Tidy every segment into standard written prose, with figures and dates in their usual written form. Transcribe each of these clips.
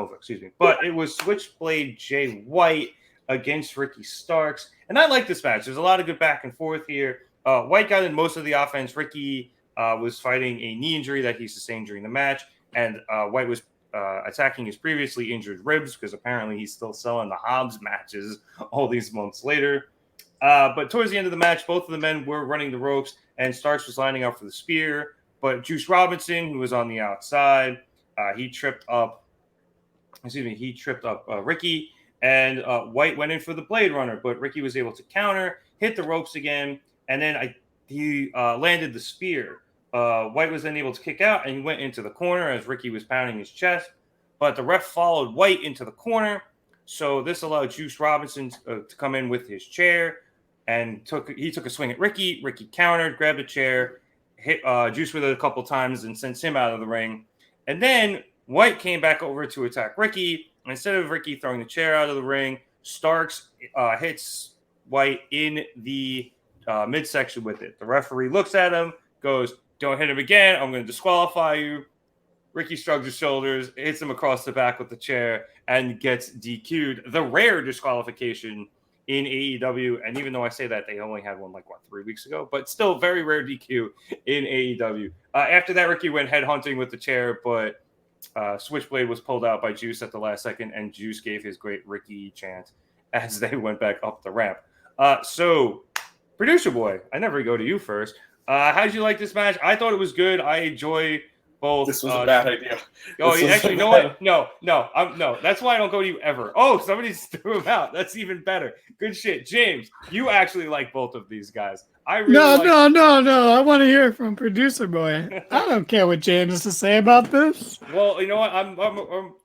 Nova, excuse me. But it was Switchblade Jay White against Ricky Starks. And I like this match. There's a lot of good back and forth here. White got in most of the offense. Ricky was fighting a knee injury that he sustained during the match. And White was attacking his previously injured ribs because apparently he's still selling the Hobbs matches all these months later. But towards the end of the match, both of the men were running the ropes, and Starks was lining up for the spear. But Juice Robinson, who was on the outside, he tripped up Ricky, and White went in for the Blade Runner, but Ricky was able to counter, hit the ropes again, and then he landed the spear. White was then able to kick out, and he went into the corner as Ricky was pounding his chest. But the ref followed White into the corner, so this allowed Juice Robinson to come in with his chair, and he took a swing at Ricky. Ricky countered, grabbed a chair, hit Juice with it a couple times, and sent him out of the ring. And then White came back over to attack Ricky. Instead of Ricky throwing the chair out of the ring, Starks hits White in the midsection with it. The referee looks at him, goes, "Don't hit him again. I'm going to disqualify you." Ricky shrugs his shoulders, hits him across the back with the chair, and gets DQ'd. The rare disqualification in AEW. And even though I say that, they only had one 3 weeks ago, but still very rare DQ in AEW. After that, Ricky went headhunting with the chair, but Switchblade was pulled out by Juice at the last second, and Juice gave his great Ricky chant as they went back up the ramp. So, Producer Boy, I never go to you first. How did you like this match? I thought it was good. I enjoy both. This was a bad idea. Oh, actually, you know what? No. That's why I don't go to you ever. Oh, somebody threw him out. That's even better. Good shit. James, you actually like both of these guys. No. I want to hear from Producer Boy. I don't care what James has to say about this. Well, you know what? I'm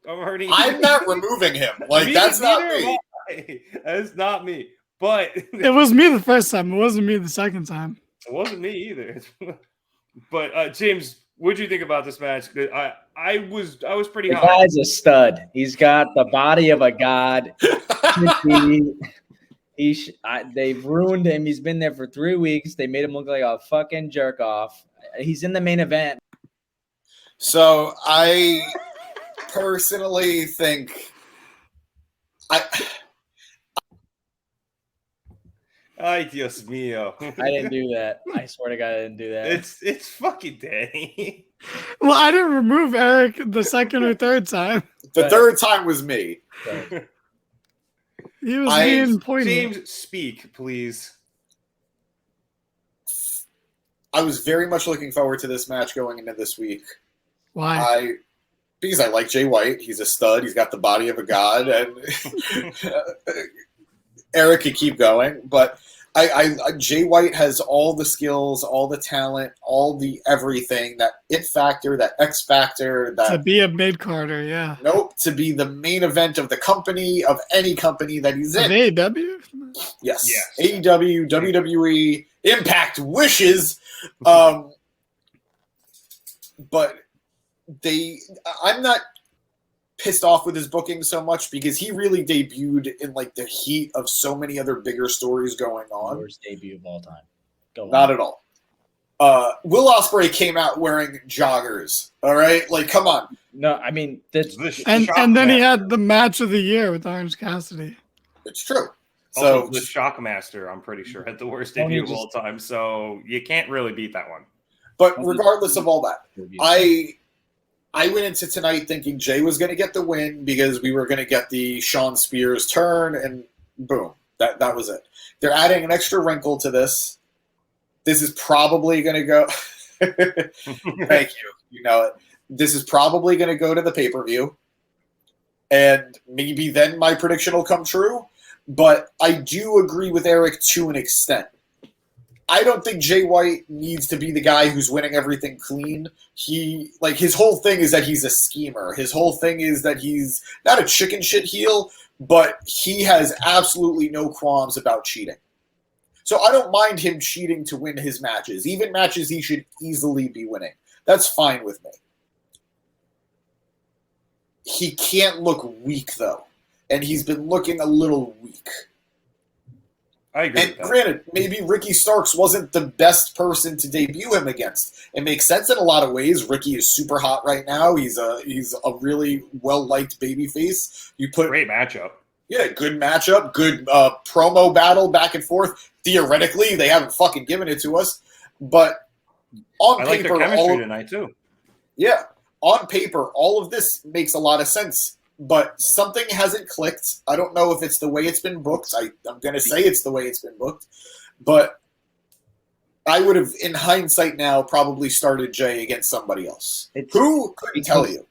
hurting. I'm not removing him. That's not me. That's not me. But it was me the first time. It wasn't me the second time. It wasn't me either. But James, what do you think about this match? I was pretty high. The guy's a stud. He's got the body of a god. They've ruined him. He's been there for 3 weeks. They made him look like a fucking jerk off. He's in the main event. So I personally think Ay, Dios mío. I didn't do that. I swear to God, I didn't do that. It's fucking Danny. Well, I didn't remove Eric the second or third time. The third time was me. Right. He was being pointed. James, speak, please. I was very much looking forward to this match going into this week. Why? Because I like Jay White. He's a stud. He's got the body of a god. And Eric could keep going. But Jay White has all the skills, all the talent, all the everything, that it factor, that X factor. To be a mid-carder, yeah. Nope, to be the main event of the company, of any company that he's in. AEW? Yes. AEW, WWE, Impact wishes. But I'm not pissed off with his booking so much because he really debuted in the heat of so many other bigger stories going on. Worst debut of all time. Not at all. Will Ospreay came out wearing joggers. All right, come on. No, I mean and then he had the match of the year with Orange Cassidy. It's true. Also, the Shockmaster, I'm pretty sure, had the worst debut of all time. So you can't really beat that one. But regardless of all that, I went into tonight thinking Jay was going to get the win because we were going to get the Sean Spears turn, and boom, that was it. They're adding an extra wrinkle to this. This is probably going to go. Thank you. You know it. This is probably going to go to the pay-per-view, and maybe then my prediction will come true. But I do agree with Eric to an extent. I don't think Jay White needs to be the guy who's winning everything clean. His whole thing is that he's a schemer. His whole thing is that he's not a chicken shit heel, but he has absolutely no qualms about cheating. So I don't mind him cheating to win his matches, even matches he should easily be winning. That's fine with me. He can't look weak, though, and he's been looking a little weak. I agree And with that. granted, maybe Ricky Starks wasn't the best person to debut him against. It makes sense in a lot of ways. Ricky is super hot right now. He's a really well-liked babyface. You put Great matchup. Yeah, good matchup, good promo battle back and forth. Theoretically, they haven't fucking given it to us, but on I like paper, their chemistry tonight too. Yeah, on paper, all of this makes a lot of sense, but something hasn't clicked. I don't know if it's the way it's been booked. I'm going to say it's the way it's been booked, but I would have, in hindsight now, probably started Jay against somebody else. Who couldn't tell you?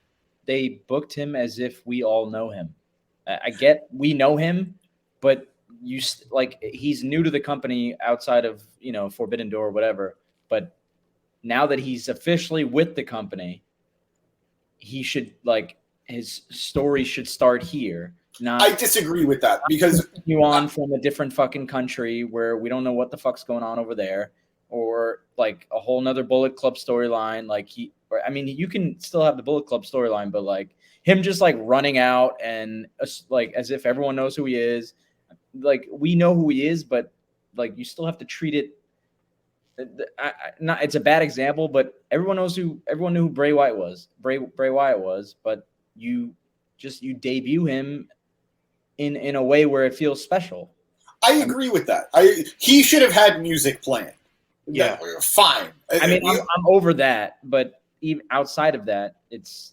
They booked him as if we all know him. I get we know him, but he's new to the company outside of Forbidden Door or whatever. But now that he's officially with the company, he should his story should start here. I disagree with that because you on from a different fucking country where we don't know what the fuck's going on over there, or like a whole nother Bullet Club storyline. You can still have the Bullet Club storyline, but him just running out and as if everyone knows who he is. We know who he is, but you still have to treat it. It's a bad example, but everyone knew who Bray Wyatt was. Bray Wyatt was, but you debut him in a way where it feels special. I agree with that. He should have had music playing. Yeah, fine. I'm over that, but even outside of that, it's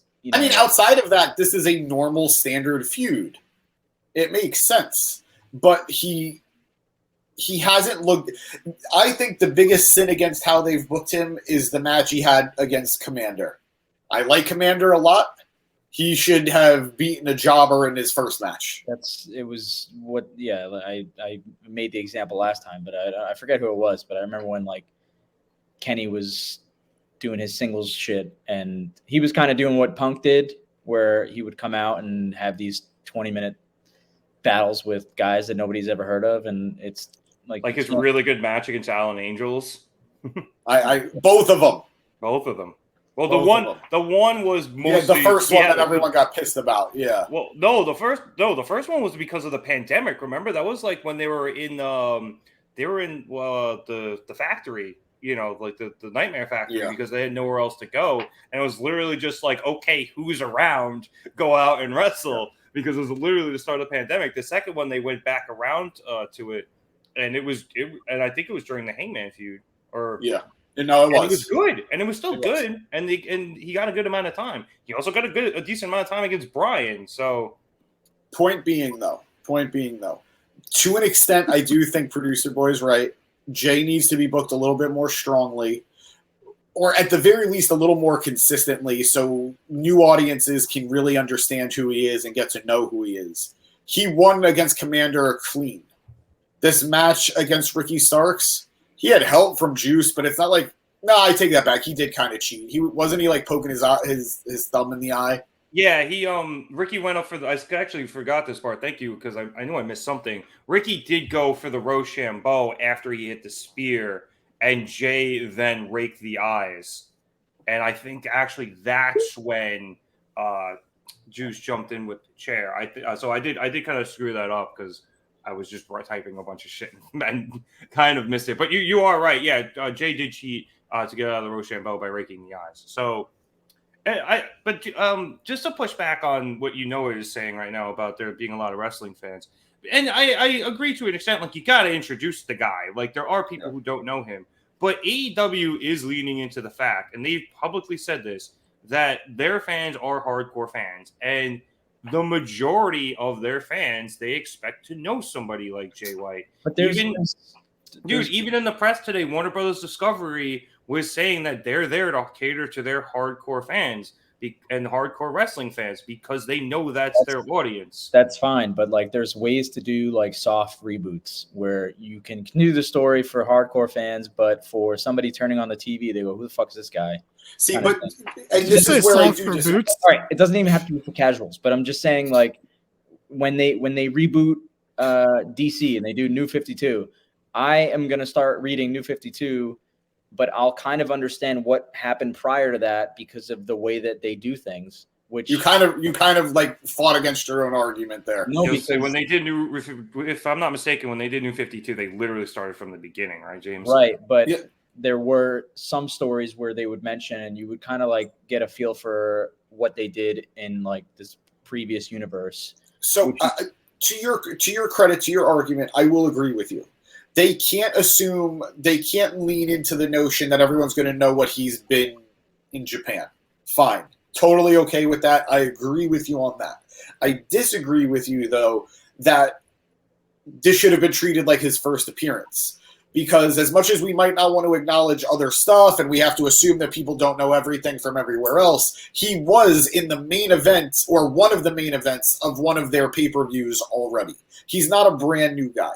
outside of that, this is a normal standard feud. It makes sense, but he hasn't looked. I think the biggest sin against how they've booked him is the match he had against Commander. I like Commander a lot. He should have beaten a jobber in his first match. I made the example last time, but I forget who it was. But I remember when Kenny was doing his singles shit, and he was kind of doing what Punk did, where he would come out and have these 20-minute battles with guys that nobody's ever heard of, and it's like his really good match against Allen Angels. Both of them. Well, the one was mostly the first one that everyone got pissed about. Yeah. Well, the first one was because of the pandemic. Remember, that was when they were in the factory, the Nightmare Factory, because they had nowhere else to go, and it was literally just okay, who's around, go out and wrestle, because it was literally the start of the pandemic. The second one, they went back around to it, and and I think it was during the Hangman feud, No, it was. It was good, and it was still good, and he got a good amount of time. He also got a decent amount of time against Bryan. So, point being though, to an extent, I do think Producer Boy's right. Jay needs to be booked a little bit more strongly, or at the very least, a little more consistently, so new audiences can really understand who he is and get to know who he is. He won against Commander clean. This match against Ricky Starks, he had help from Juice, but it's not no, I take that back. He did kind of cheat. He poking his thumb in the eye. Yeah, Ricky went up for I actually forgot this part. Thank you, because I knew I missed something. Ricky did go for the Rochambeau after he hit the spear, and Jay then raked the eyes. And I think actually that's when Juice jumped in with the chair. I did kind of screw that up because I was just typing a bunch of shit and kind of missed it. But you are right. Yeah, Jay did cheat to get out of the Rochambeau by raking the eyes. So, just to push back on what is saying right now about there being a lot of wrestling fans, and I agree to an extent. You got to introduce the guy. There are people who don't know him, but AEW is leaning into the fact, and they've publicly said this, that their fans are hardcore fans, and the majority of their fans, they expect to know somebody like Jay White. But even in the press today, Warner Brothers Discovery was saying that they're there to cater to their hardcore fans and hardcore wrestling fans because they know that's their audience. That's fine, but there's ways to do soft reboots where you can continue the story for hardcore fans, but for somebody turning on the TV, they go, "Who the fuck is this guy?" See, and this is where I do boots. All right, it doesn't even have to be for casuals, but I'm just saying, when they reboot DC and they do New 52, I am gonna start reading New 52, but I'll kind of understand what happened prior to that because of the way that they do things. which you kind of like fought against your own argument there. no, You'll say because when they did if I'm not mistaken, when they did New 52, they literally started from the beginning, right, James? right, but Yeah. there were some stories where they would mention, and you would kind of like get a feel for what they did in like this previous universe. So, to your credit, to your argument, I will agree with you. They can't lean into the notion that everyone's going to know what he's been in Japan. Fine. Totally okay with that. I agree with you on that. I disagree with you, though, that this should have been treated like his first appearance. Because as much as we might not want to acknowledge other stuff and we have to assume that people don't know everything from everywhere else, he was in the main event or one of the main events of one of their pay-per-views already. He's not a brand new guy.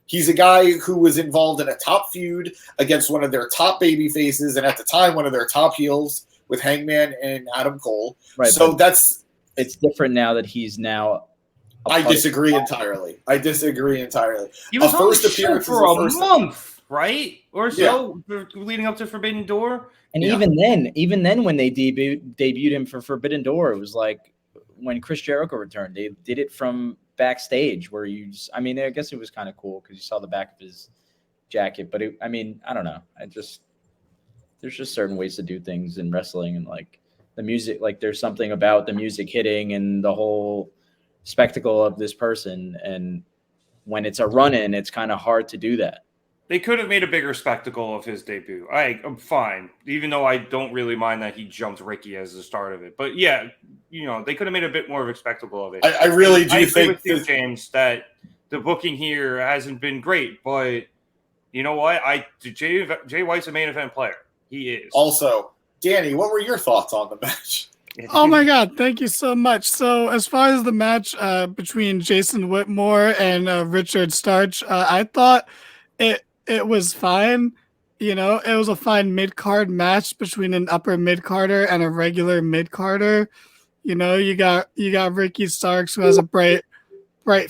He's a guy who was involved in a top feud against one of their top baby faces and at the time one of their top heels with Hangman and Adam Cole. Right, so it's different now that he's now. I disagree entirely. He was on the show for a month, right? Or so, leading up to Forbidden Door. And even then, when they debuted him for Forbidden Door, it was like when Chris Jericho returned. They did it from backstage, where I guess it was kind of cool because you saw the back of his jacket. But I don't know. There's just certain ways to do things in wrestling, and like the music, like there's something about the music hitting and the whole spectacle of this person, and when it's a run-in, it's kind of hard to do that. They could have made a bigger spectacle of his debut. I'm fine, even though I don't really mind that he jumped Ricky as the start of it. But yeah, they could have made a bit more of a spectacle of it. I really do think with you, James, that the booking here hasn't been great, but you know what? Jay White's a main event player. He is. Also, Danny, what were your thoughts on the match? Oh my God, thank you so much. So as far as the match between Jason Whitmore and Richard Starch, I thought it was fine. It was a fine mid-card match between an upper mid-carder and a regular mid-carder. You got Ricky Starks, who has a bright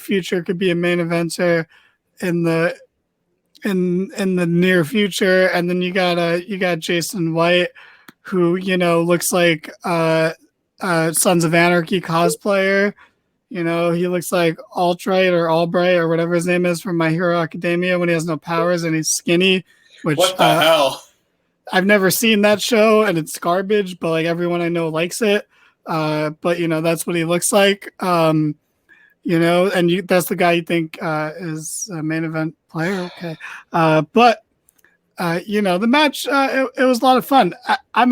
future, could be a main eventer in the near future, and then you got Jason White, who looks like Sons of Anarchy cosplayer. He looks like Altright or Albright or whatever his name is from My Hero Academia when he has no powers and he's skinny. Which what the hell? I've never seen that show and it's garbage, but like everyone I know likes it. But that's what he looks like. And that's the guy you think is a main event player. Okay. But the match, it was a lot of fun. I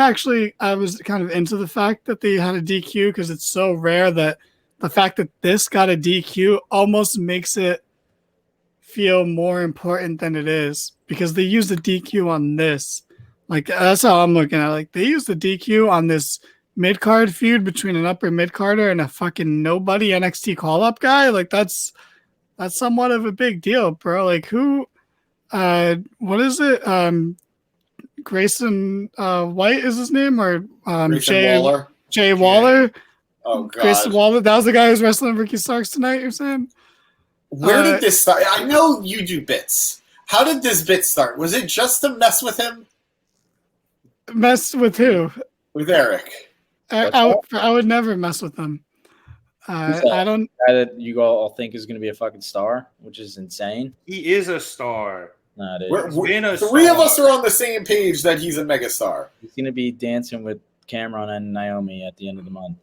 was kind of into the fact that they had a DQ because it's so rare that the fact that this got a DQ almost makes it feel more important than it is, because they used the DQ on this. Like, that's how I'm looking at it. Like, they used the DQ on this mid-card feud between an upper mid-carder and a fucking nobody NXT call-up guy. Like, that's somewhat of a big deal, bro. Like, who... what is it? Grayson White is his name, or Waller? Jay Waller? Oh God, Grayson Waller. That was the guy who's wrestling Ricky Starks tonight. You're saying? Where did this start? I know you do bits. How did this bit start? Was it just to mess with him? Mess with who? With Eric. I would never mess with him. I don't. Guy that you all think is going to be a fucking star, which is insane. He is a star. Nah, dude. Three of us are on the same page that he's a megastar. He's going to be dancing with Cameron and Naomi at the end of the month.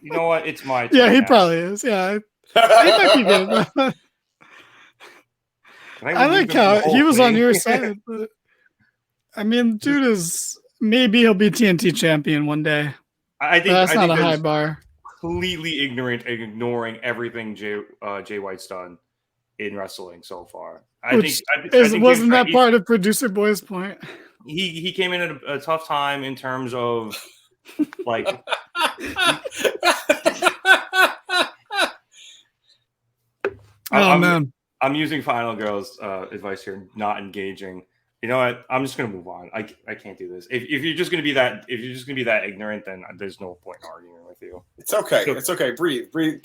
You know what? It's my turn. Yeah, he now. probably is. Yeah. He might be good. I like how he was on your side. But, dude is, maybe he'll be TNT champion one day. I think that's not a high is bar. Completely ignoring everything Jay White's done in wrestling so far. I think wasn't that part of Producer Boy's point? He came in at a tough time in terms of like. I'm using Final Girl's advice here, not engaging. You know what? I'm just gonna move on. I can't do this. If you're just gonna be that ignorant, then there's no point in arguing with you. It's okay. It's okay. Breathe.